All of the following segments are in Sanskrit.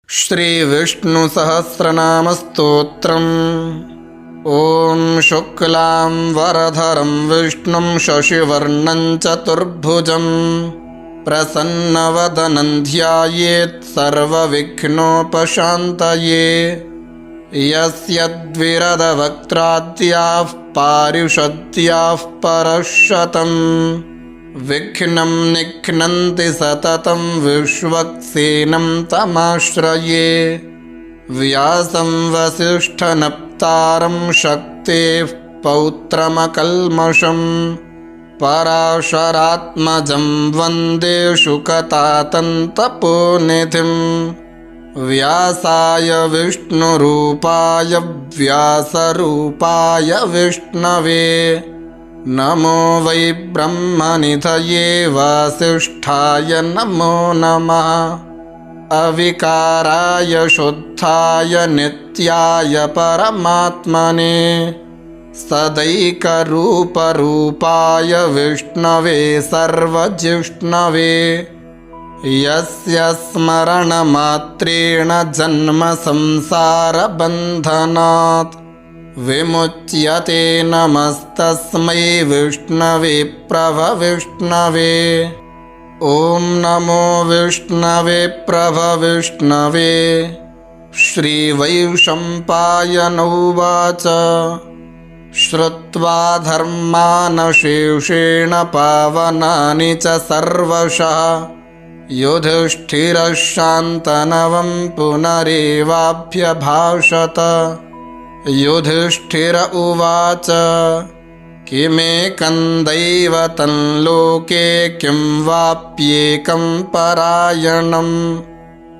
श्रीविष्णुसहस्रनामस्तोत्रम्। ॐ शुक्लां वरधरं विष्णुं शशिवर्णं चतुर्भुजं प्रसन्नवदनं ध्यायेत् सर्वविघ्नोपशान्तये। यस्य द्विरदवक्त्राद्याः पारिषद्याः परशतं विघ्नं निघ्नन्ति सततं विश्वक्सेनं तमाश्रये। व्यासं वसिष्ठनप्तारं शक्तेः पौत्रमकल्मषं पराशरात्मजं वन्दे शुकतातन्तपोनिधिं। व्यासाय विष्णुरूपाय व्यासरूपाय विष्णवे नमो वै ब्रह्मनिधये वासिष्ठाय नमो नमः। अविकाराय शुद्धाय नित्याय परमात्मने सदैकरूपरूपाय विष्णवे सर्वजिष्णवे। यस्य स्मरणमात्रेण जन्म संसारबन्धनात् विमुच्यते नमस्तस्मै विष्णवे प्रभविष्णवे। ॐ नमो विष्णवे प्रभविष्णवे। श्रीवैशम्पायन उवाच श्रुत्वा धर्मानशेषेण पावनानि च सर्वशः युधिष्ठिरः शान्तनवं पुनरेवाभ्यभाषत। युधिष्ठिर उवाच किमेकं दैवतं लोके किं वाप्येकं परायणं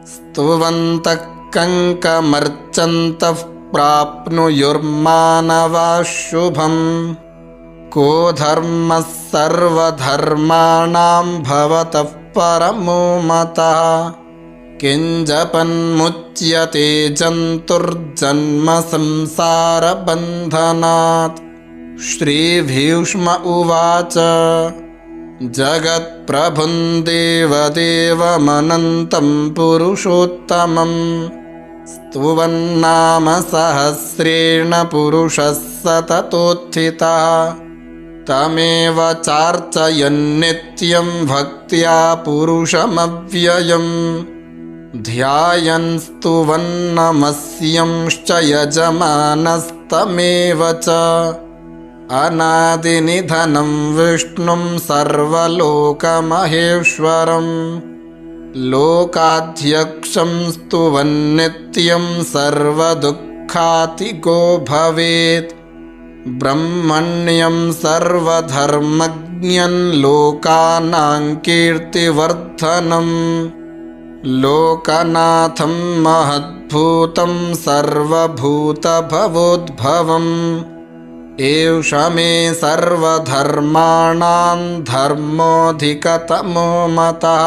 स्तुवन्तः कङ्कमर्चन्तः प्राप्नुयुर्मानवाः शुभम्। को धर्मः सर्वधर्माणां भवतः परमो मतः किञ्जपन्मुच्यते जन्तुर्जन्म संसारबन्धनात्। श्रीभीष्म उवाच जगत्प्रभुं देवदेवमनन्तं पुरुषोत्तमं स्तुवन्नाम सहस्रेण पुरुषः सततोत्थितः। तमेव चार्चयन्नित्यं भक्त्या पुरुषमव्ययम् ध्यायन् स्तुवन्नमस्यंश्च यजमानस्तमेव च। अनादिनिधनं विष्णुं सर्वलोकमहेश्वरं लोकाध्यक्षं स्तुवन्नित्यं सर्वदुःखातिगो भवेत्। ब्रह्मण्यं सर्वधर्मज्ञं लोकानां कीर्तिवर्धनं लोकनाथं महद्भूतं सर्वभूतभवोद्भवम्। एष मे सर्वधर्माणां धर्मोऽधिकतमो मतः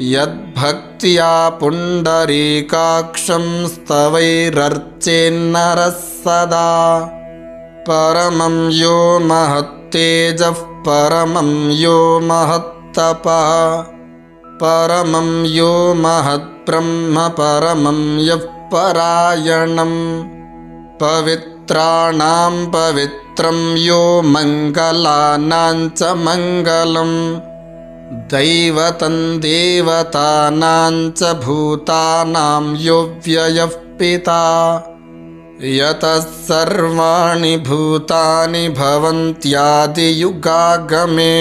यद्भक्त्या पुण्डरीकाक्षं स्तवैरर्चेन्नरः सदा। परमं यो महत्तेजः परमं यो महत्तपः परमं यो महद्ब्रह्म परमं यः परायणं। पवित्राणां पवित्रं यो मङ्गलानां च मङ्गलं दैवतं देवतानां च भूतानां यो व्ययः पिता। यतः सर्वाणि भूतानि भवन्त्यादियुगागमे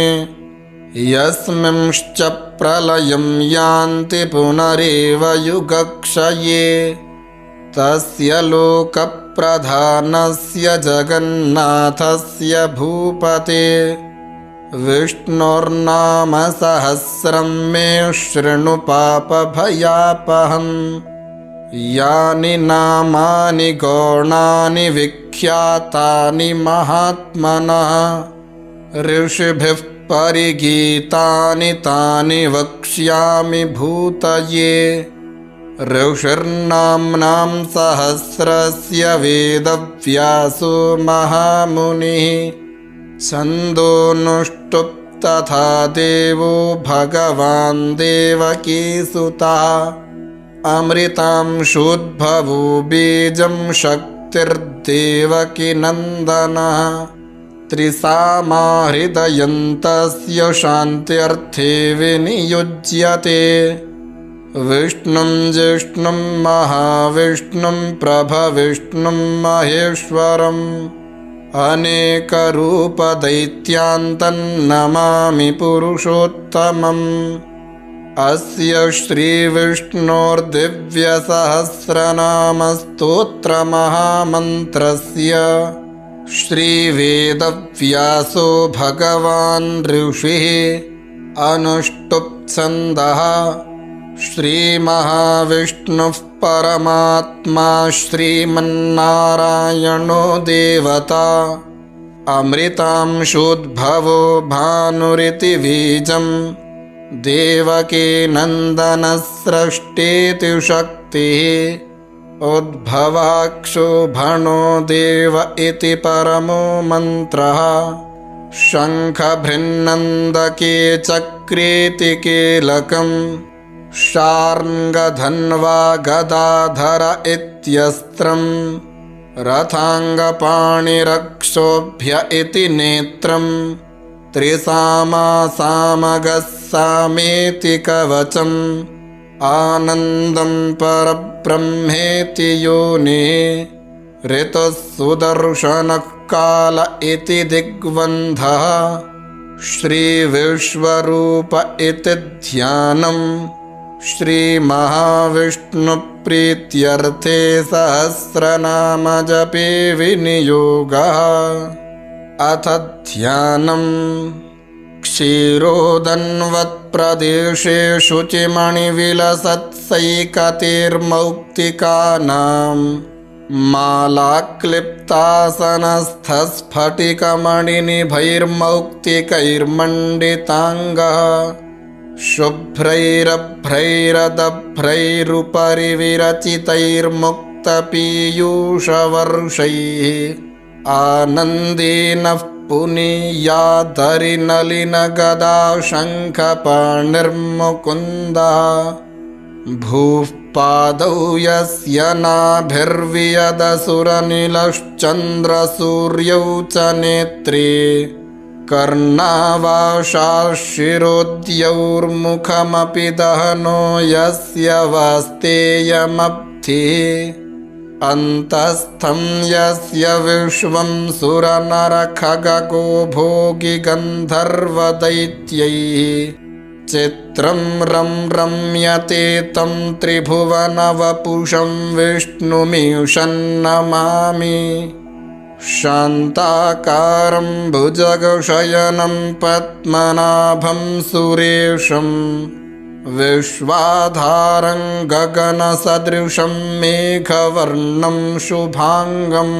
यस्मिंश्च प्रलयं यान्ति पुनरेव युगक्षये। तस्य लोकप्रधानस्य जगन्नाथस्य भूपते विष्णोर्नाम सहस्रं मे शृणु पापभयापहम्। यानि नामानि गौणानि विख्यातानि महात्मनः ऋषिभिः परिगीतानि तानि वक्ष्यामि भूतये। ऋषिर्नाम्नां सहस्रस्य वेदव्यासो महामुनिः छन्दोनुष्टुप् तथा देवो भगवान् देवकीसुतः अमृतांशोद्भवो बीजं शक्तिर्देवकी नन्दनः त्रिसामा हृदयन्तस्य शान्त्यर्थे विनियुज्यते विष्णुं जिष्णुं महाविष्णुं प्रभविष्णुं महेश्वरम् अनेकरूपदैत्यान्तं नमामि पुरुषोत्तमम् अस्य श्रीविष्णोर्दिव्यसहस्रनामस्तोत्रमहामन्त्रस्य श्रीवेदव्यासो भगवान् ऋषिः अनुष्टुप् छन्दः श्रीमहाविष्णुः परमात्मा श्रीमन्नारायणो देवता अमृतांशोद्भवो भानुरिति बीजम् देवकी नन्दनस्रष्टेति शक्तिः उद्भवाक्षोभणो देव इति परमो मन्त्रः शङ्खभृन्नन्दके चक्रेति कीलकम् शार्ङ्गधन्वा गदाधर इत्यस्त्रम् रथाङ्गपाणिरक्षोभ्य इति नेत्रम् त्रिसामा सामगः सामेति कवचम् आनन्दं परब्रह्मेति योनिः ऋतुः सुदर्शनः काल इति दिग्बन्धः श्रीविश्वरूप इति ध्यानम् श्रीमहाविष्णुप्रीत्यर्थे सहस्रनामजपे विनियोगः अथ ध्यानम् क्षीरोदन्वत्प्रदेशे शुचिमणिविलसत्सैकतिर्मौक्तिकानां मालाक्लिप्तासनस्थस्फटिकमणिनिभैर्मौक्तिकैर्मण्डिताङ्गः शुभ्रैरभ्रैरदभ्रैरुपरि विरचितैर्मुक्तपीयूषवर्षैः आनन्देन पुनीयाद्धरिनलिनगदा शङ्खपाणिर्मुकुन्दः भूः पादौ यस्य नाभिर्वियदसुरनिलश्चन्द्रसूर्यौ च नेत्रे कर्णावाशाशिरोद्यौर्मुखमपि दहनो यस्य वास्तेयमब्धिः अन्तस्थं यस्य विश्वं सुरनरखगो भोगि गन्धर्वदैत्यैः चित्रं रम्यते तं त्रिभुवनवपुषं विष्णुमीशन्नमामि शान्ताकारं भुजगशयनं पद्मनाभं सुरेशं विश्वाधारं गगनसदृशं मेघवर्णं शुभांगं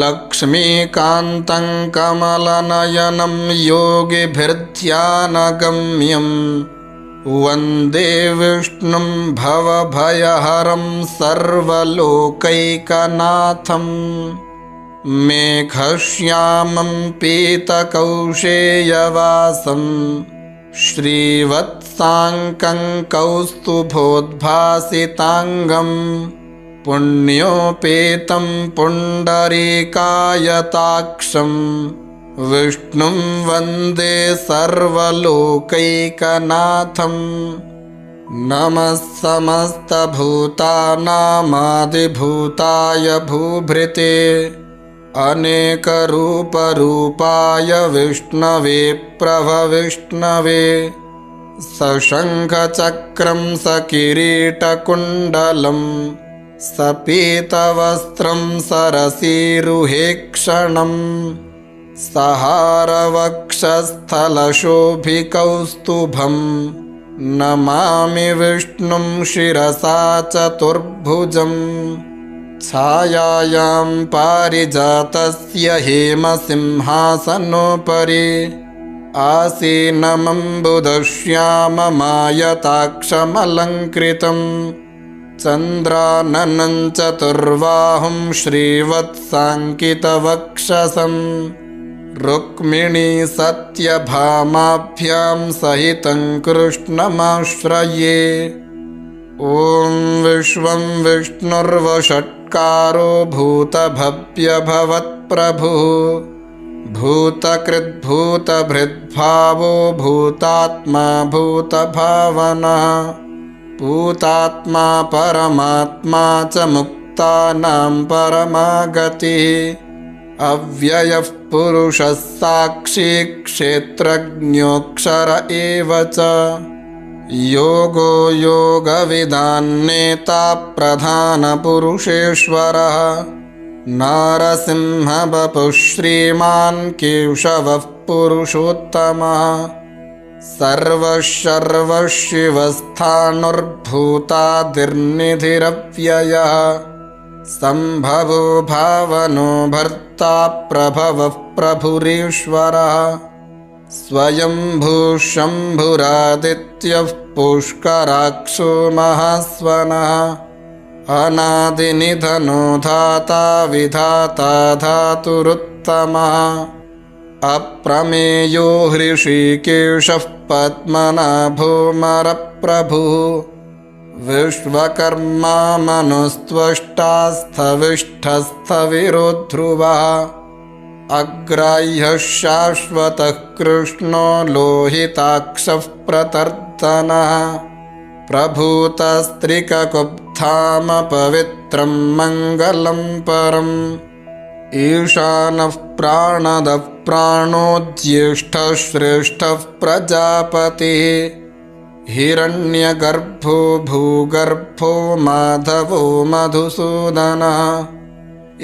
लक्ष्मीकान्तं कमलनयनं योगिभिर्ध्यानगम्यं वन्दे विष्णुं भवभयहरं सर्वलोकैकनाथम् मेघश्यामं पीतकौशेयवासं श्रीवत्साङ्कं कौस्तुभोद्भासिताङ्गं पुण्योपेतं पुण्डरीकायताक्षं विष्णुं वन्दे सर्वलोकैकनाथम् नमः समस्तभूतानामादिभूताय भूभृते अनेकरूपरूपाय विष्णवे प्रभविष्णवे सशङ्खचक्रं सकिरीटकुण्डलं सपीतवस्त्रं सरसीरुहेक्षणं सहारवक्षस्थलशोभिकौस्तुभं नमामि विष्णुं शिरसा चतुर्भुजम् छायायां पारिजातस्य हेमसिंहासनोपरि आसीनमम्बुदश्याममायताक्षमलङ्कृतं चन्द्राननं चतुर्बाहुं श्रीवत्साङ्कितवक्षसं रुक्मिणी सत्यभामाभ्यां सहितं कृष्णमाश्रये ॐ विश्वं विष्णुर्वषट्कारो भूतभव्यभवत्प्रभुः भूतकृद्भूतभृद्भावो भूतात्मा भूतभावनः भूतात्मा परमात्मा च मुक्तानां परमागतिः अव्ययः पुरुषः साक्षी क्षेत्रज्ञोऽक्षर एव च योगो योगविदान्नेता प्रधानपुरुषेश्वरः नारसिंहवपुः श्रीमान् केशवः पुरुषोत्तमः सर्वशिवस्थाणुर्भूतादिर्निधिरव्ययः सम्भवो भावनो भर्ता प्रभवः प्रभुरीश्वरः स्वयंभू शम्भुरादित्यः पुष्कराक्षो महास्वनः अनादिनिधनो धाता विधाता धातुरुत्तमः अप्रमेयो हृषीकेशः पद्मनाभो मरप्रभुः विश्वकर्मा मनुस्त्वष्टा स्थविष्ठस्थविरो ध्रुवः अग्राह्यः शाश्वतः कृष्णो लोहिताक्षः प्रतर्दनः प्रभूतस्त्रिककुब्धामपवित्रं मङ्गलं परम् ईशानः प्राणदः प्राणो ज्येष्ठः श्रेष्ठः प्रजापतिः हिरण्यगर्भो भूगर्भो माधवो मधुसूदनः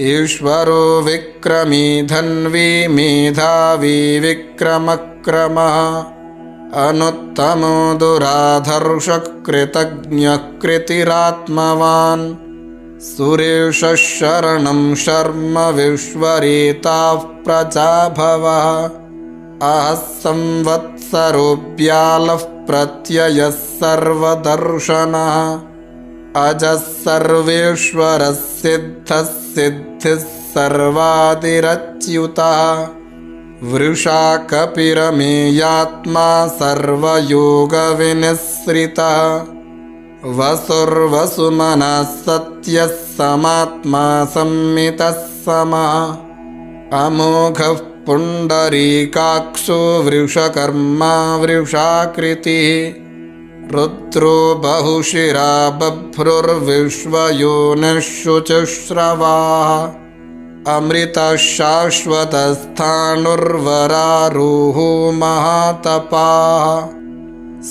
ईश्वरो विक्रमी धन्वी मेधावी विक्रमक्रमः अनुत्तमो दुराधर्षः कृतज्ञः कृतिरात्मवान् सुरेशः शरणं शर्म विश्वरेताः प्रजाभवः अहः संवत्सरोऽप्यालः प्रत्ययः सर्वदर्शनः अजः सर्वेश्वरः सिद्धः सिद्धिः सर्वादिरच्युतः वृषा कपिरमेयात्मा सर्वयोगविनिःसृतः वसुर्वसुमनः सत्यः समात्मा संमितः समः अमोघः पुण्डरीकाक्षो वृषकर्मा वृषाकृतिः रुद्रो बहुशिरा बभ्रुर्विश्वयोनिः शुचिश्रवाः अमृतः शाश्वतस्थाणुर्वरारोहो महातपाः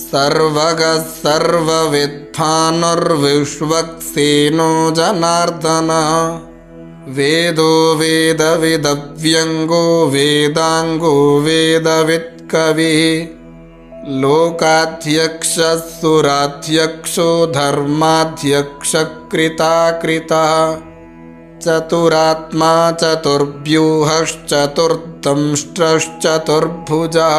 सर्वगः सर्वविद्वानुर्विश्वक्सेनो जनार्दनः वेदो वेदविदव्यङ्गो वेदाङ्गो वेदवित्कविः लोकाध्यक्षः सुराध्यक्षो धर्माध्यक्षः कृताकृतः चतुरात्मा चतुर्व्यूहश्चतुर्दंष्ट्रश्चतुर्भुजः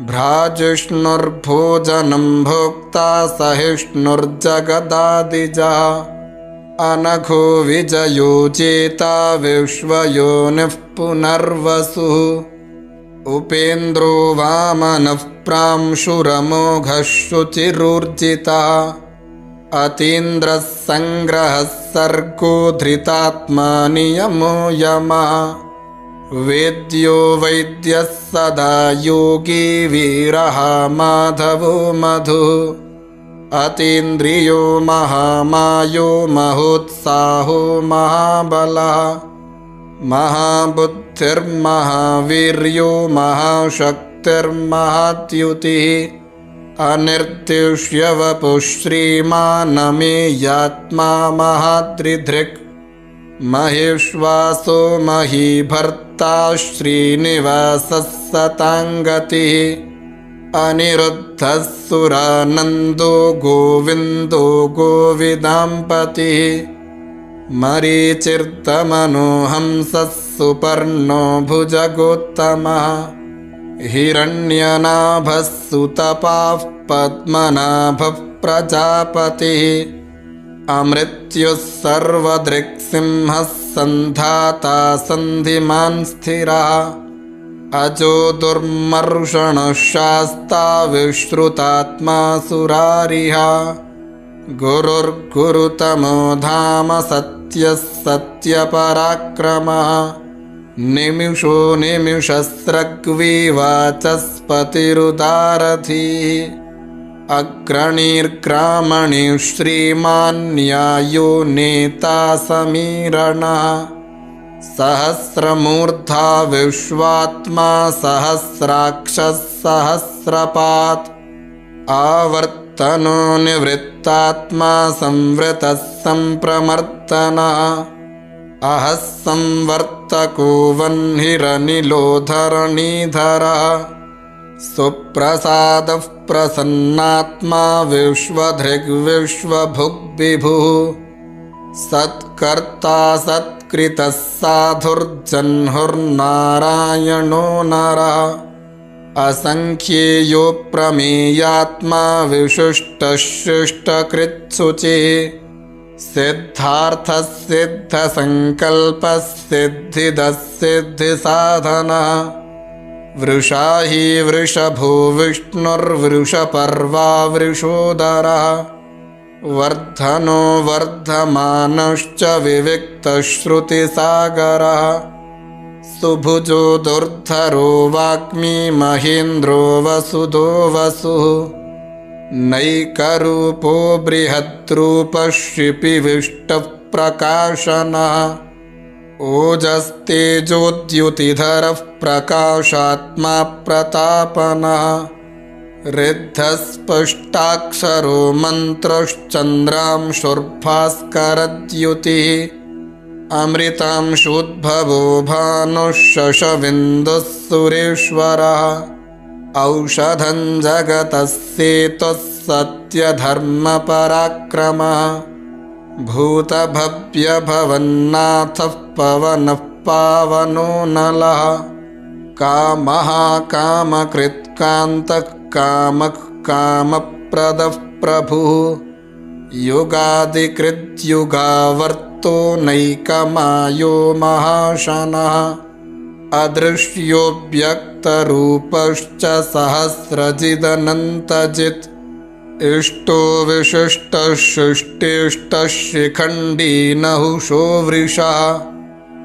भ्राजिष्णुर्भोजनं भोक्ता सहिष्णुर्जगदादिजः अनघो विजयो जेता विश्वयोनिः पुनर्वसुः उपेन्द्रो वामनः प्रांशुरमोघः शुचिरूर्जितः अतीन्द्रः सङ्ग्रहः सर्गो धृतात्मा नियमो यमः वेद्यो वैद्यः सदा योगी वीरः माधवो मधुः अतीन्द्रियो महामायो महोत्साहो महाबलः महाबुद्धिर्महावीर्यो महाशक्तिर्महाद्युतिः अनिर्देश्य वपुः श्रीमानमेयात्मा महाद्रिधृक् महेश्वासो महीभर्ता श्रीनिवासः सताङ्गतिः अनिरुद्धः सुरानन्दो गोविन्दो गोविदाम्पतिः मरीचिर्दमनोहंसः सुपर्णो भुजगोत्तमः हिरण्यनाभः सुतपाः पद्मनाभः प्रजापतिः अमृत्युः सर्वदृक्सिंहः सन्धाता सन्धिमान् स्थिरः अजो दुर्मर्षणः शास्ता विश्रुतात्मा सुरारिः गुरुर्गुरुतमो धाम सत्यः सत्यपराक्रमः निमिषो निमिषस्रग्विवाचस्पतिरुदारधीः अग्रणीर्ग्रामणि श्रीमान् न्यायो नेता समीरणः सहस्रमूर्धा विश्वात्मा सहस्राक्षः सहस्रपात् आवर्तनो निवृत्तात्मा संवृतः सम्प्रमर्दनः अहः संवर्तको वह्निरनिलोधरणीधरः सुप्रसादः प्रसन्नात्मा विश्वधृग्विश्वभुग्विभुः सत्कर्ता सत्कृतः साधुर्जह्नुर्नारायणो नरः असंख्येयो प्रमेयात्मा विशिष्टः शिष्टकृत्सुचिः सिद्धार्थः सिद्धसङ्कल्पः सिद्धिदः सिद्धिसाधनः वृषा हि वृषभो विष्णुर्वृषपर्वा वृषोदरः वर्धनो वर्धमानश्च विविक्तश्रुतिसागरः सुभुजो दुर्धरो वाग्मी महेन्द्रो वसुधो वसुः नैकरूपो बृहद्रूपः शिपिविष्टः प्रकाशनः ओजस्तेजोद्युतिधरः प्रकाशात्मा प्रतापनः ऋद्धस्पष्टाक्षरो मन्त्रश्चन्द्रांशुर्भास्करद्युतिः अमृतांशोद्भवो भानुः शशबिन्दुः सुरेश्वरः औषधं जगतः सेतुः सत्यधर्मपराक्रमः भूतभव्यभवन्नाथः पवनः पावनो नलः कामः कामकृत्कान्तः कामः कामप्रदः प्रभुः युगादिकृद्युगावर्तो नैकमायो महाशनः अदृश्यो व्यक्तरूपश्च सहस्रजिदनन्तजित् इष्टो विशिष्टः शिष्टिष्टः शिखण्डी नहुषो वृषः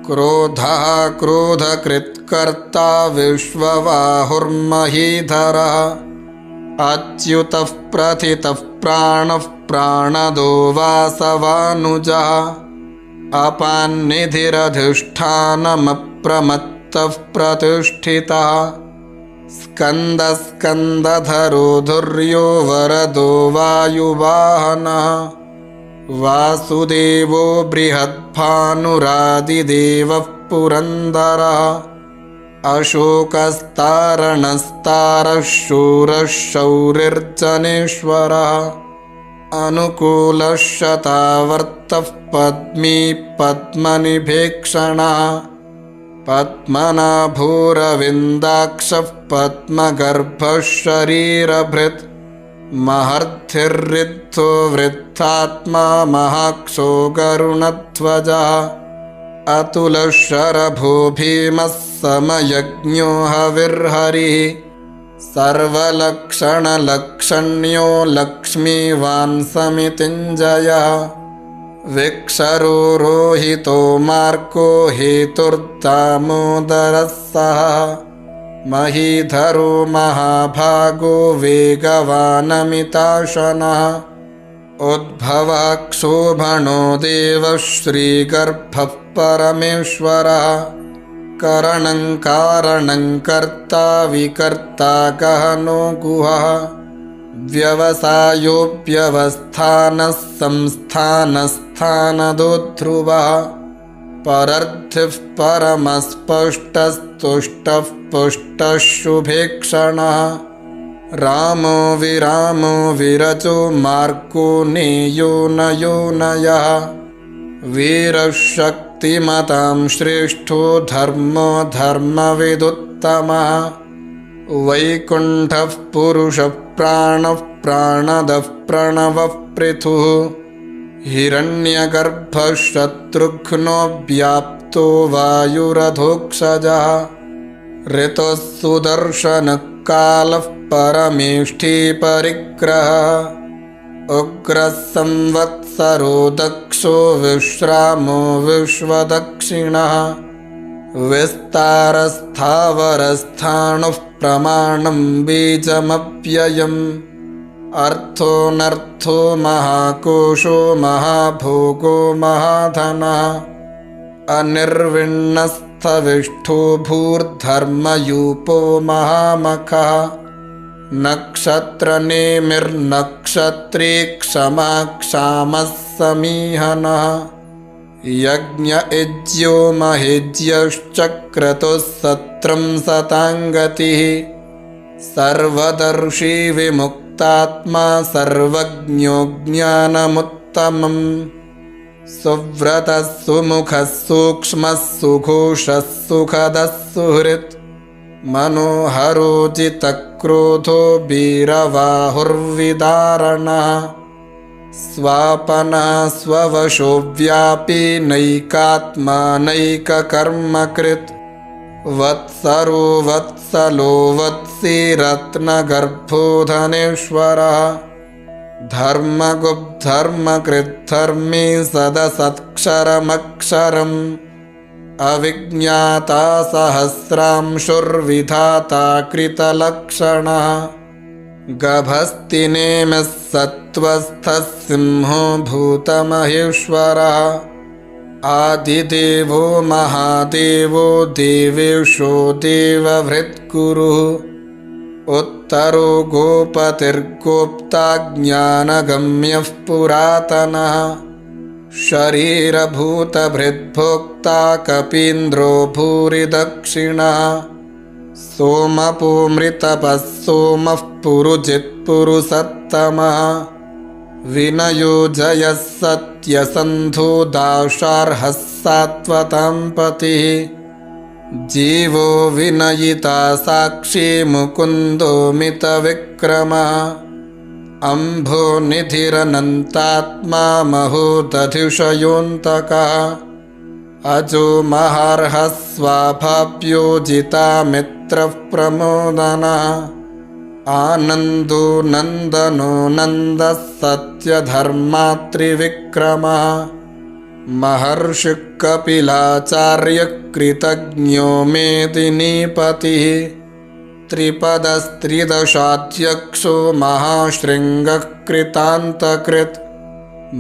क्रोधः क्रोधकृत्कर्ता विश्वबाहुर्महीधरः अच्युतः प्रथितः प्राणः प्राणदो वासवानुजः अपान्निधिरधिष्ठानमप्रमत्तः प्रतिष्ठितः स्कन्दस्कन्दधरो धुर्यो वरदो वायुवाहनः वासुदेवो बृहद्भानुरादिदेवः पुरन्दरः अशोकस्तारणस्तारः शूरः शौरिर्जनेश्वरः अनुकूलः शतावर्तः पद्मी पद्मनिभेक्षणः पद्मनाभोरविन्दाक्षः पद्मगर्भः शरीरभृत् महर्षिर्ऋद्धो वृद्धात्मा महाक्षो गरुणध्वजः अतुलः शरभो भीमः समयज्ञो हविर्हरिः सर्वलक्षणलक्षण्यो लक्ष्मीवान् समितिञ्जयः विक्षरो रोहितो मार्को हेतुर्दामोदरः सः महीधरो महाभागो वेगवानमिताशनः उद्भवः क्षोभणो देवः श्रीगर्भः परमेश्वरः करणं कारणं कर्ता विकर्ता गहनो गुहः व्यवसायोऽप्यवस्थानः संस्थानस्थानदोध्रुवः परर्थिः परमस्पष्टस्तुष्टः पुष्टः शुभेक्षणः रामो विरामो विरजो मार्गो नेयो नयो नयः वीरः शक्तिमतां श्रेष्ठो धर्मो धर्मविदुत्तमः वैकुण्ठः पुरुषः प्राणः प्राणदः प्रणवः पृथुः हिरण्यगर्भः शत्रुघ्नो व्याप्तो वायुरधोक्षजः ऋतुः सुदर्शनः कालः परमेष्ठी परिग्रहः उग्रः संवत्सरो दक्षो विश्रामो विश्वदक्षिणः विस्तारस्थावरस्थाणुः प्रमाणं बीजमव्ययम् अर्थोऽनर्थो महाकोशो महाभोगो महाधनः अनिर्विण्णस्थविष्ठो भूर्धर्मयूपो महामखः नक्षत्रनेमिर्नक्षत्री क्षमा क्षामः समीहनः यज्ञ इज्यो महेज्यश्चक्रतुः सत्रं सताङ्गतिः सर्वदर्शी विमुक्तात्मा सर्वज्ञो ज्ञानमुत्तमम् सुव्रतः सुमुखः सूक्ष्मः सुघोषः सुखदः सुहृत् मनोहरो जितक्रोधो वीरबाहुर्विदारणः स्वापनः स्ववशो व्यापी नैकात्मा नैककर्मकृत् वत्सरो वत्सलो वत्सी रत्नगर्भो धनेश्वरः धर्मगुप्धर्मकृद्धर्मी सदसत्क्षरमक्षरम् अविज्ञाता सहस्रांशुर्विधाता कृतलक्षणः गभस्तिनेमिः सत्त्वस्थः सिंहो भूतमहेश्वरः आदिदेवो महादेवो देवेशो देवभृत्कुरुः उत्तरो गोपतिर्गोप्ता ज्ञानगम्यः पुरातनः शरीरभूतभृद्भोक्ता कपीन्द्रो भूरिदक्षिणः सोमपोमृतपः सोमः पुरुजित्पुरुषत्तमः विनयो जयः सत्यसन्धो दाशार्हः सात्वतां पतिः जीवो विनयिता साक्षी मुकुन्दो मितविक्रमः अम्भो निधिरनन्तात्मा महोदधिषयोऽन्तकः अजो महार्हः स्वाभाव्योजिता मित्रः प्रमोदनः आनन्दो नन्दनो नन्दः सत्यधर्मात्रिविक्रमः महर्षिः कपिलाचार्यः कृतज्ञो मेदिनीपतिः त्रिपदस्त्रिदशाध्यक्षो महाशृङ्गः कृतान्तकृत्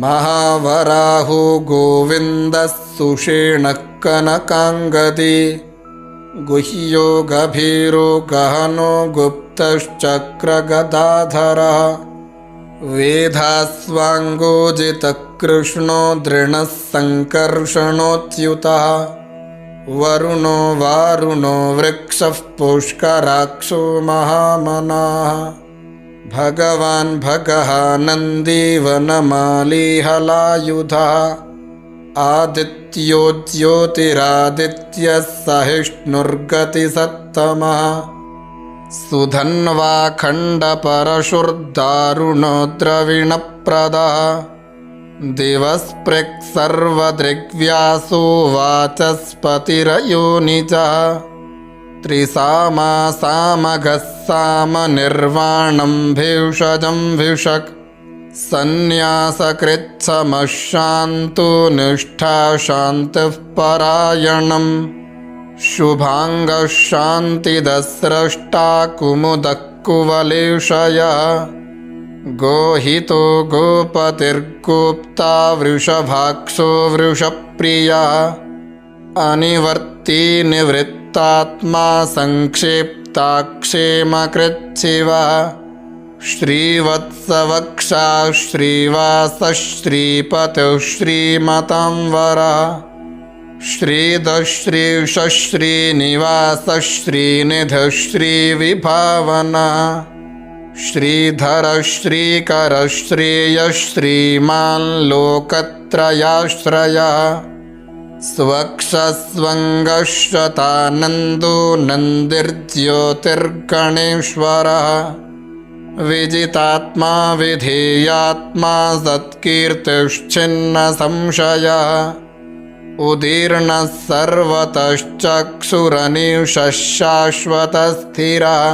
महावराहो गोविन्दः सुषेणः कनकाङ्गदी गुह्यो गभीरो गहनो गुप्तश्चक्रगदाधरः वेधास्वाङ्गोजितकृष्णो दृढः सङ्कर्षणोच्युतः वरुणो वारुणो वृक्षः पुष्कराक्षो महामनाः भगवान् भगः नन्दी वनमालीहलायुधः आदित्यो ज्योतिरादित्यः सहिष्णुर्गतिसत्तमः सुधन्वा खण्डपरशुर्दारुणो द्रविणप्रदः दिवस्पृक् सर्वदृग्व्यासो वाचस्पतिरयोनिजः त्रिसामा सामगः सामनिर्वाणं भेषजं भिषक् सन्न्यासकृच्छमशान्तो निष्ठा शान्तिः परायणम् शुभाङ्गः शान्तिदस्रष्टा कुमुदः कुवलेशयः गोहितो गोपतिर्गोप्ता वृषभाक्षो वृषप्रिया अनिवर्ती निवृत्तात्मा संक्षेप्ताक्षेमकृच्छिवा श्रीवत्सवक्षा श्रीवासः श्रीपतिः श्रीमतांवरः श्रीदश्रीशः श्रीनिवासः श्रीनिधिः श्रीविभावना श्रीधरः श्रीकरः श्रेयः श्रीमान् लोकत्रयाश्रयः स्वक्षस्वङ्गश्शतानन्दो नन्दिर्ज्योतिर्गणेश्वरः विजितात्मा विधेयात्मा सत्कीर्तिश्चिन्नसंशयः उदीर्णः सर्वतश्चक्षुरनिशः शाश्वतस्थिरः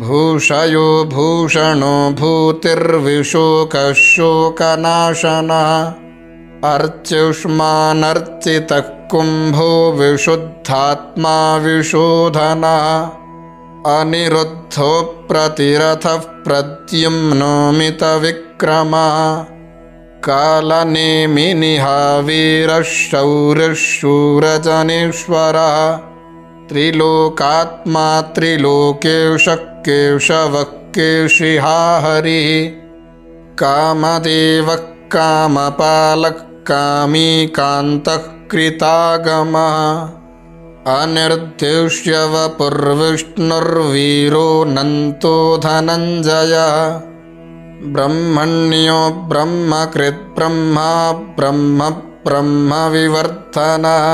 भूषयो भूषणो भूतिर्विशोकः शोकनाशनः अर्च्युष्मानर्चितः कुम्भो विशुद्धात्मा विशोधनः अनिरुद्धो प्रतिरथः प्रद्युम्नो मितविक्रमः कालनेमिनिहावीरः शौर्यः शूरजनेश्वरः त्रिलोकात्मा त्रिलोकेशः केशवः केशिहा हरिः कामदेवः कामपालः कामी कान्तः कृतागमः अनिर्देश्यवपुर्विष्णुर्वीरो नन्तो धनञ्जयः ब्रह्मण्यो ब्रह्मकृत् ब्रह्मा ब्रह्म ब्रह्मविवर्धनः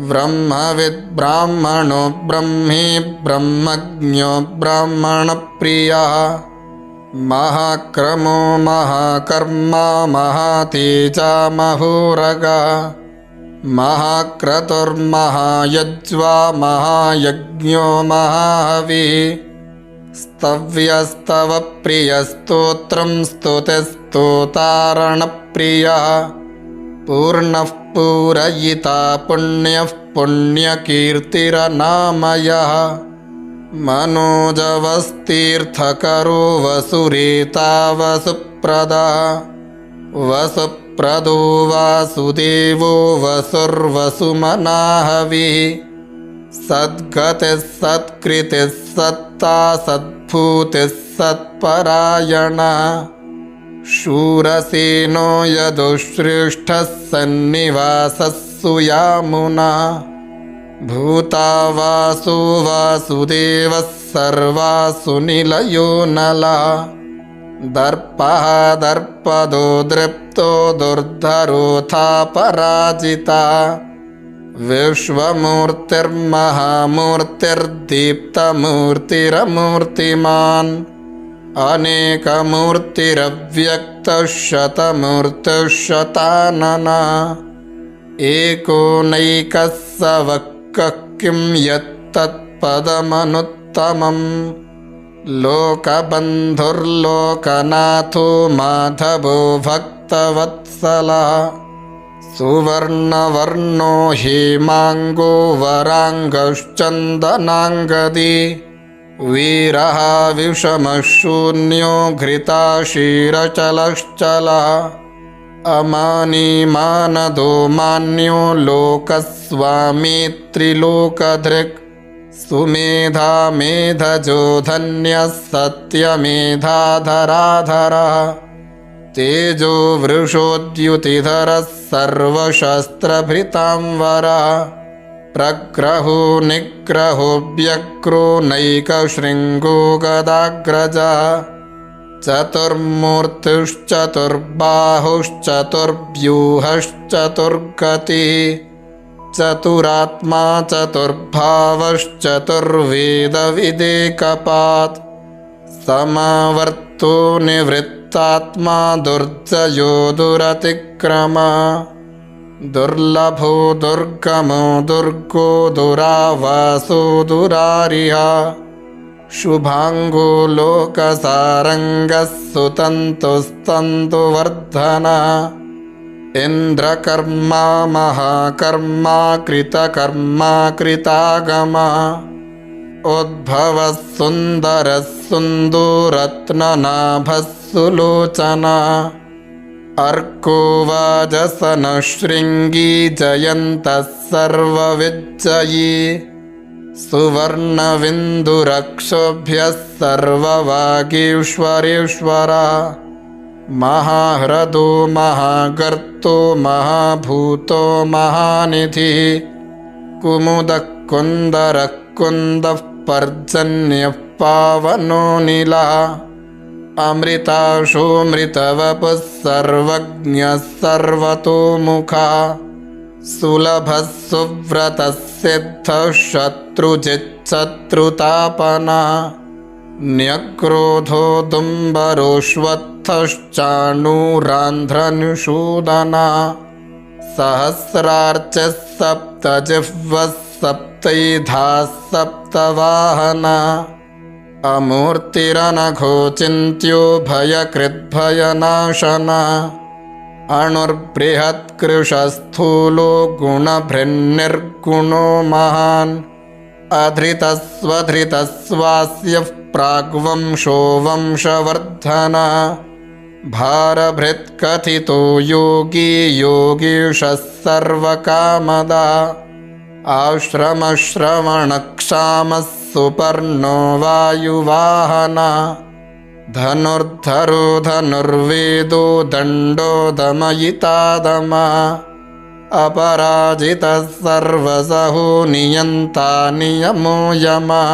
ब्रह्मविद् ब्राह्मणो ब्रह्मी ब्रह्मज्ञो ब्राह्मणप्रियः महाक्रमो महाकर्मा महातेजा महोरगः महाक्रतुर्महायज्वा महायज्ञो महाहविः स्तव्यस्तवप्रियस्तोत्रं स्तुतिस्तोतारणप्रियः पूर्णः पूरयिता पुण्यः पुण्यकीर्तिरनामयः मनोजवस्तीर्थकरो वसुरेता वसुप्रदः वसुप्रदो वासुदेवो वसुर्वसुमनाहविः सद्गतिः सत्कृतिः सत्ता सद्भूतिः सत्परायणः शूरसेनो यदुश्रेष्ठः सन्निवासः सुयामुना भूता वासो वासुदेवः सर्वासु निलयो नलः दर्पः दर्पदो दृप्तो दुर्धरोऽथा पराजिता विश्वमूर्तिर्महामूर्तिर्दीप्तमूर्तिरमूर्तिमान् अनेकमूर्तिरव्यक्तः शतमूर्तिः शताननः एको नैकः स वक्कः किं यत्तत्पदमनुत्तमम् लोकबन्धुर्लोकनाथो माधवो भक्तवत्सलः सुवर्णवर्णो हेमाङ्गो वराङ्गश्चन्दनाङ्गदी वीरः विषमशून्यो घृताशीरचलश्चलः अमानी मानदो मान्यो लोकस्वामी त्रिलोकधृक् सुमेधा मेधजो धन्यः सत्यमेधाधराधरः तेजो वृषोद्युतिधरः सर्वशस्त्रभृतांवरः प्रग्रहो निग्रहो व्यग्रो नैकशृङ्गो गदाग्रजः चतुर्मूर्तिश्चतुर्बाहुश्चतुर्व्यूहश्चतुर्गतिः चतुरात्मा चतुर्भावश्चतुर्वेदविदेकपात् समावर्तो निवृत्तात्मा दुर्जयो दुरतिक्रमः दुर्लभो दुर्गमो दुर्गो दुरावासो दुरारिः शुभाङ्गो लोकसारङ्गः सुतन्तुस्तन्तुवर्धनः इन्द्रकर्मा महाकर्मा कृतकर्मा कृतागमः उद्भवः सुन्दरः सुन्दोरत्ननाभः सुलोचनः अर्को वाजसनः शृङ्गी जयन्तः सर्वविज्जयी सुवर्णविन्दुरक्षोभ्यः सर्ववागीश्वरेश्वरः महाह्रदो महागर्तो महाभूतो महानिधिः कुमुदः कुन्दरः कुन्दः पर्जन्यः पावनो नीलः अमृताशोऽमृतवपुः सर्वज्ञः सर्वतोमुखः सुलभः सुव्रतः सिद्धः शत्रुजिच्छत्रुतापनः न्यक्रोधो दुम्बरोऽश्वत्थश्चाणूरान्ध्रनिषूदनः सहस्रार्चः सप्तजिह्वः सप्तैधाः सप्तवाहनः अमूर्तिरनघोचिन्त्यो भयकृद्भयनाशन अणुर्बृहत्कृशस्थूलो गुणभृन्निर्गुणो महान् अधृतस्वधृतस्वास्यः प्राग्वंशो वंशवर्धन भारभृत्कथितो योगी योगीशः सर्वकामदा आश्रमश्रवणक्षामः सुपर्णो वायुवाहना धनुर्धरो धनुर्वेदो दण्डो दमयितादमा अपराजितः सर्वसहो नियन्ता नियमो यमा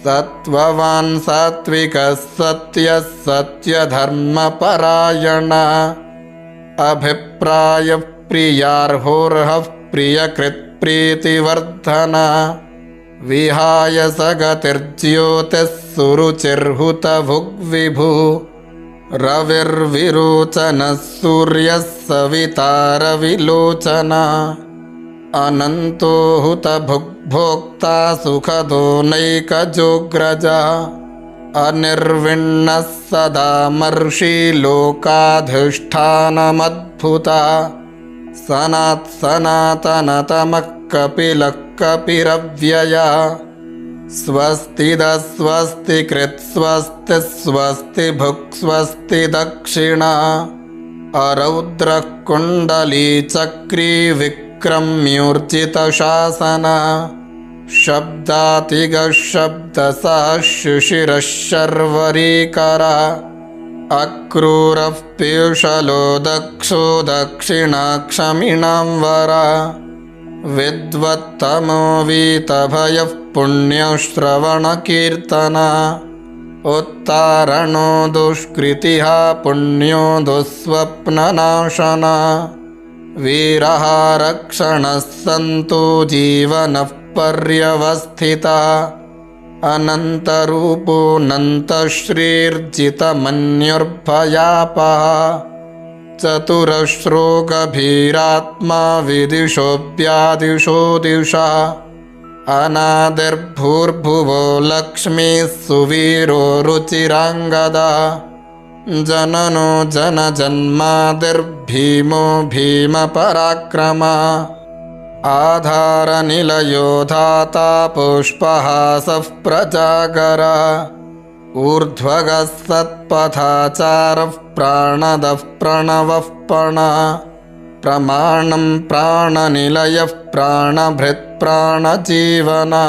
सत्त्ववान् सात्विकः सत्यः सत्यधर्मपरायण अभिप्रायः प्रियार्होर्हः प्रियकृत्प्रीतिवर्धन विहाय स गतिर्ज्योतिः सुरुचिर्हुतभुग्विभुः रविर्विरोचनः सूर्यः सवितारविलोचन अनन्तो हुतभुग्भोक्ता सुखदो नैकजोग्रजा अनिर्विण्णः सदा मर्षि लोकाधिष्ठानमद्भुता सनातनतमः कपिलः कपिरव्यया स्वस्तिदः स्वस्तिकृत् स्वस्तिः स्वस्तिभुक् स्वस्ति दक्षिणा अरौद्रः कुण्डली चक्री विक्रम्यूर्जितशासना शब्दातिगः शब्दसः शिशिरः शर्वरीकरा अक्रूरः पीयूषलो दक्षो दक्षिणाक्षमिणांवरा विद्वत्तमो वीतभयः पुण्यश्रवणकीर्तना उत्तारणो दुष्कृतिः पुण्यो दुःस्वप्ननाशना वीरः रक्षणः सन्तो जीवनः पर्यवस्थिता अनन्तरूपोऽनन्तश्रीर्जितमन्युर्भयापः चतुरश्रो गभीरात्मा विदिशोऽव्यादिशो दिशा अनादिर्भूर्भुवो लक्ष्मीः सुवीरो रुचिराङ्गदा जननो जनजन्मादिर्भीमो भीमपराक्रमा आधारनिलयो धाता पुष्पहासः प्रजागरा ऊर्ध्वगः सत्पथाचारः प्राणदः प्रणवः पणा प्रमाणं प्राणनिलयः प्राणभृत्प्राणजीवना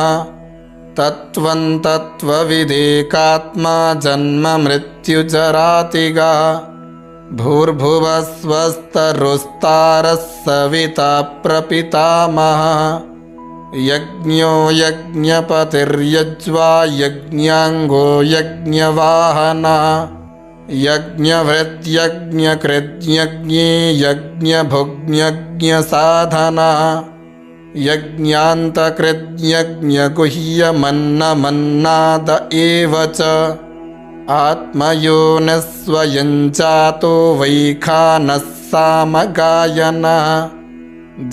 तत्त्वं तत्त्वविदेकात्मा जन्ममृत्युजरातिगा भूर्भुवः स्वस्तरुस्तारः सविता प्रपितामहः यज्ञो यज्ञपतिर्यज्वा यज्ञाङ्गो यज्ञवाहना यज्ञभृद्यज्ञकृद्यज्ञे यज्ञभुग्यज्ञसाधना यज्ञान्तकृद्यज्ञगुह्यमन्नमन्नाद एव च आत्मयोनिः स्वयं जातो वैखानः सामगायना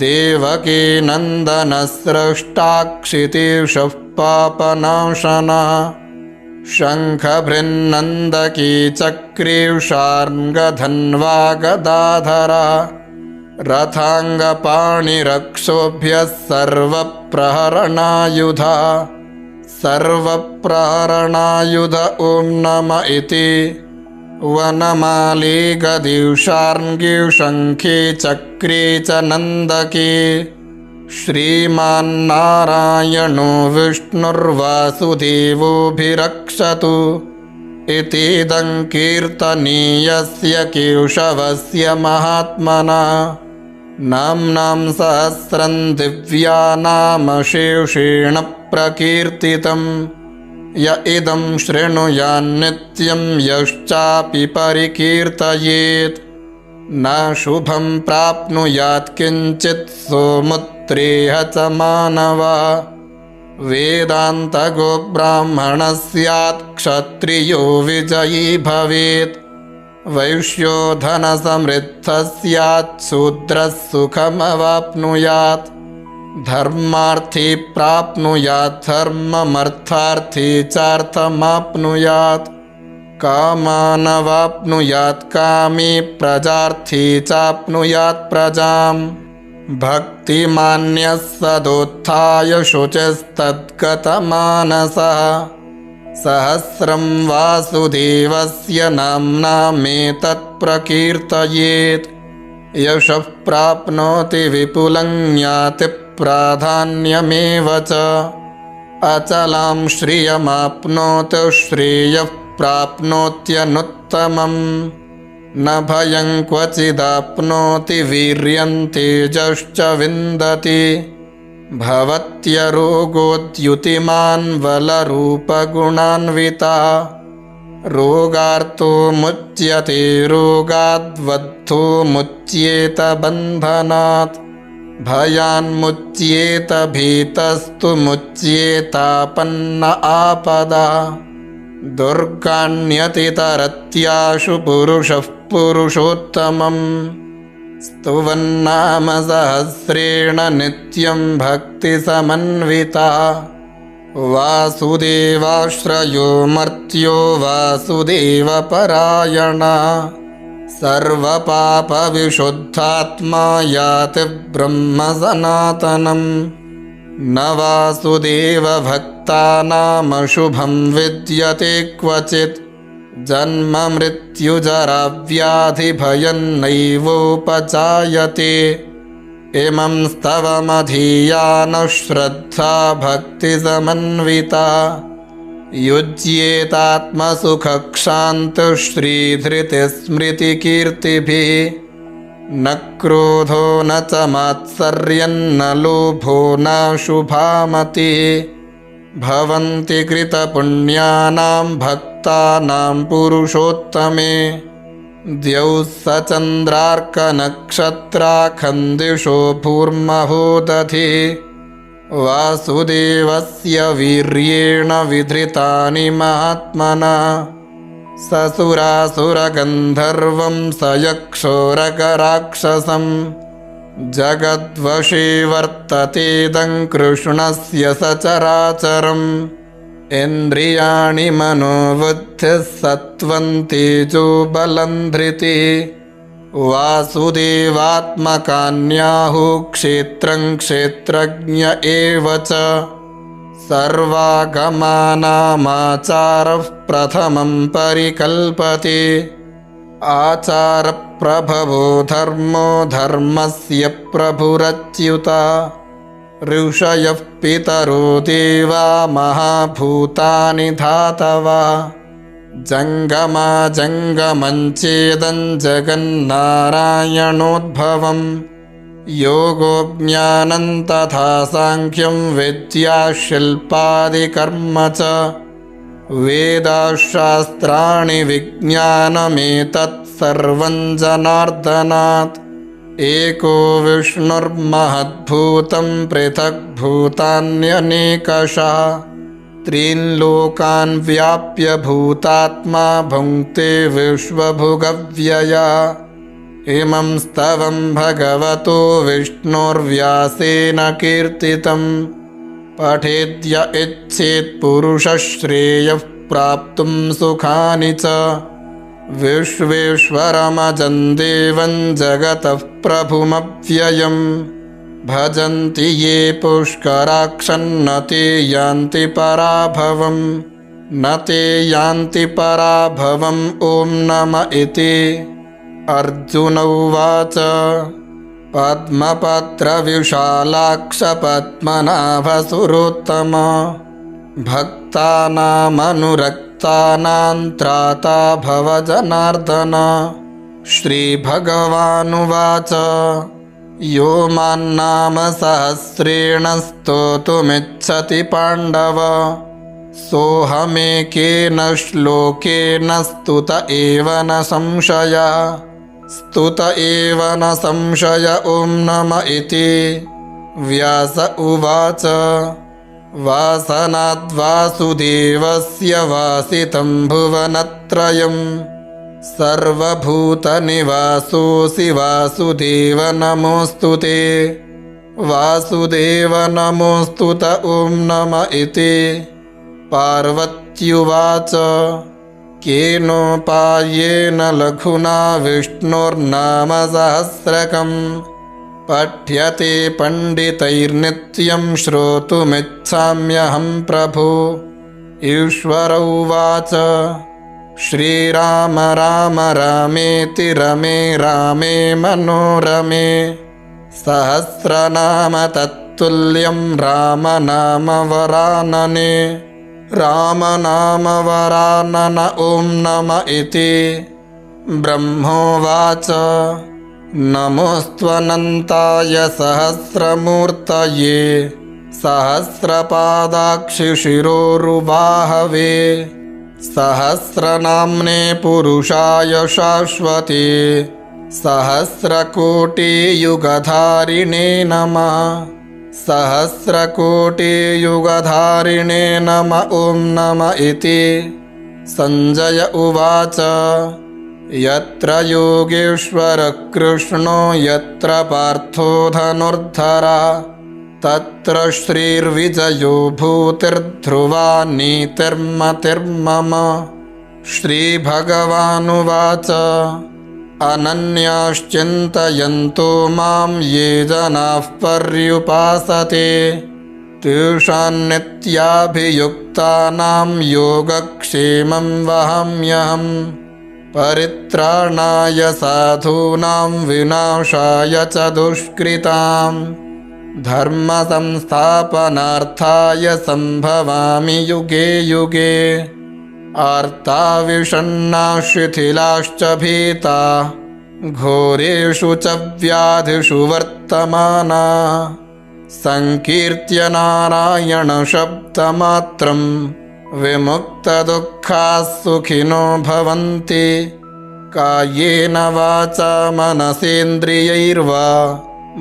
देवकी नन्दनः स्रष्टाक्षितीशः पापनाशना शङ्खभृन्नन्दकी चक्रीषार्ङ्गधन्वा गदाधरा रथाङ्गपाणिरक्षोभ्यः सर्वप्रहरणायुधा सर्वप्रहरणायुध ॐ नम इति वनमाली गदीशार्ङ्गी शङ्खी चक्री च नन्दकी श्रीमान्नारायणो विष्णुर्वासुदेवोऽभिरक्षतु इतीदं कीर्तनीयस्य केशवस्य महात्मना नाम्नां सहस्रं दिव्यानामशेषेण प्रकीर्तितं य इदं शृणुयान्नित्यं यश्चापि परिकीर्तयेत् न शुभं प्राप्नुयात् किञ्चित् सोमुत्रेह च मानवा वेदान्तगो ब्राह्मणः स्यात् क्षत्रियो विजयी भवेत् वैश्यो धनसमृद्धः स्यात् शूद्रः सुखमवाप्नुयात् धर्मार्थी प्राप्नुयात् धर्ममर्थार्थी चार्थमाप्नुयात् कामानवाप्नुयात् कामी प्रजार्थी चाप्नुयात् प्रजाम् भक्तिमान्यः सदोत्थाय शुचिस्तद्गतमानसः सहस्रं वासुदेवस्य नाम्नामेतत्प्रकीर्तयेत् यशः प्राप्नोति विपुलं याति प्राधान्यमेव च अचलां श्रियमाप्नोति श्रेयः प्राप्नोत्यनुत्तमम् न भयं क्वचिदाप्नोति वीर्यं तेजश्च विन्दति भवत्यरोगोद्युतिमान् बलरूपगुणान्विता रोगार्तो मुच्यते रोगाद्बद्धो मुच्येत बन्धनात् भयान्मुच्येत भीतस्तु मुच्येतापन्न आपदा दुर्गाण्यतितरत्याशु पुरुषः पुरुषोत्तमम् स्तुवन्नाम सहस्रेण नित्यं भक्तिसमन्विता वासुदेवाश्रयो मर्त्यो वासुदेवपरायणा सर्वपापविशुद्धात्मा याति ब्रह्म सनातनम् न वासुदेवभक्तानामशुभं विद्यते क्वचित् जन्म मृत्युजराव्याधिभयं नैवोपजायते इमं स्तवमधीयानश्रद्धा भक्तिसमन्विता युज्येतात्मसुखक्षान्तुश्रीधृतिस्मृतिकीर्तिभिः न क्रोधो न च मात्सर्यन्न लोभो न शुभामतिः भवन्ति कृतपुण्यानां भक्तानां पुरुषोत्तमे द्यौः सचन्द्रार्कनक्षत्राखन्दिशो भूर्महोदधिः वासुदेवस्य वीर्येण विधृतानि महात्मना ससुरासुरगन्धर्वं सयक्षोरगराक्षसं जगद्वशे वर्ततेदं कृष्णस्य सचराचरम् इन्द्रियाणि मनोबुद्धिः सत्त्वं तेजो बलं धृतिः वासुदेवात्मकान्याहुः क्षेत्रं क्षेत्रज्ञ एव च सर्वागमानामाचारः प्रथमं परिकल्पते आचारप्रभवो धर्मो धर्मस्य प्रभुरच्युता ऋषयः पितरो देवा महाभूतानि धातवा जङ्गमा जङ्गमं चेदं जगन्नारायणोद्भवम् योगो ज्ञानं तथा साङ्ख्यं विद्या शिल्पादिकर्म च वेदाशास्त्राणि विज्ञानमेतत् सर्वं जनार्दनात् एको विष्णुर्महद्भूतं पृथग्भूतान्यनेकशः त्रीन् लोकान् व्याप्य भूतात्मा भुङ्क्ते विश्वभुगव्यया इमं स्तवं भगवतो विष्णोर्व्यासेन कीर्तितं पठेद्य इच्छेत् पुरुषः श्रेयः प्राप्तुं सुखानि च विश्वेश्वरमजं देवं जगतः प्रभुमव्ययम् भजन्ति ये पुष्कराक्षन्न ते यान्ति पराभवम् न ते यान्ति पराभवम् ॐ नम इति अर्जुन उवाच पद्मपत्रविशालाक्षपद्मनाभसुरोत्तम भक्तानामनुरक्तानां त्राता भव जनार्दन श्रीभगवानुवाच यो मान्नाम सहस्रेण स्तोतुमिच्छति पाण्डव सोऽहमेकेन श्लोकेन स्तुत एव न संशयः स्तुत एव न संशय ॐ नम इति व्यास उवाच वासनाद्वासुदेवस्य वासितं भुवनत्रयं सर्वभूतनिवासोऽसि वासुदेव नमोऽस्तु ते वासुदेव नमोऽस्तुत ॐ नम इति। पार्वत्युवाच केनोपायेन लघुना विष्णोर्नाम सहस्रकम् पठ्यते पण्डितैर्नित्यं श्रोतुमिच्छाम्यहं प्रभो। ईश्वर उवाच श्रीराम राम रामेति रमे रामे मनोरमे सहस्रनाम तत्तुल्यं रामनाम वरानने। रामनामवरानन ॐ नम इति। ब्रह्मोवाच नमोऽस्त्वनन्ताय सहस्रमूर्तये सहस्रपादाक्षिशिरोरुबाहवे सहस्रनाम्ने पुरुषाय शाश्वते सहस्रकोटियुगधारिणे नमः। सहस्रकोटियुगधारिणे नम ॐ नम इति। सञ्जय उवाच यत्र योगेश्वर कृष्णो यत्र पार्थो धनुर्धरा तत्र श्रीर्विजयो भूतिर्ध्रुवा नीतिर्मतिर्मम। श्रीभगवानुवाच अनन्याश्चिन्तयन्तो मां ये जनाः पर्युपासते तेषां नित्याभियुक्तानां योगक्षेमं वहाम्यहम्। परित्राणाय साधूनां विनाशाय च दुष्कृतां धर्मसंस्थापनार्थाय सम्भवामि युगे युगे। आर्ताविषण्णा शिथिलाश्च भीता घोरेषु च व्याधिषु वर्तमाना संकीर्त्य नारायणशब्दमात्रं विमुक्तदुःखाः सुखिनो भवन्ति। कायेन वाचा मनसेन्द्रियैर्वा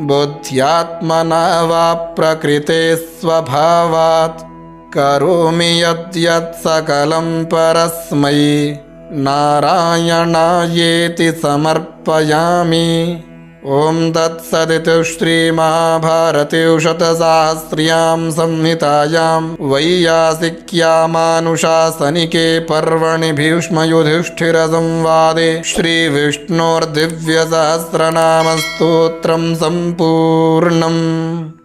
बुद्ध्यात्मना वा प्रकृते स्वभावात् करोमि यद्यत् सकलं परस्मै नारायणायेति समर्पयामि। ॐ तत्सदिति श्रीमहाभारते शतसाहस्र्यां संहितायां वैयासिक्यामानुशासनिके पर्वणि भीष्मयुधिष्ठिरसंवादे श्रीविष्णोर्दिव्यसहस्रनामस्तोत्रं सम्पूर्णम्।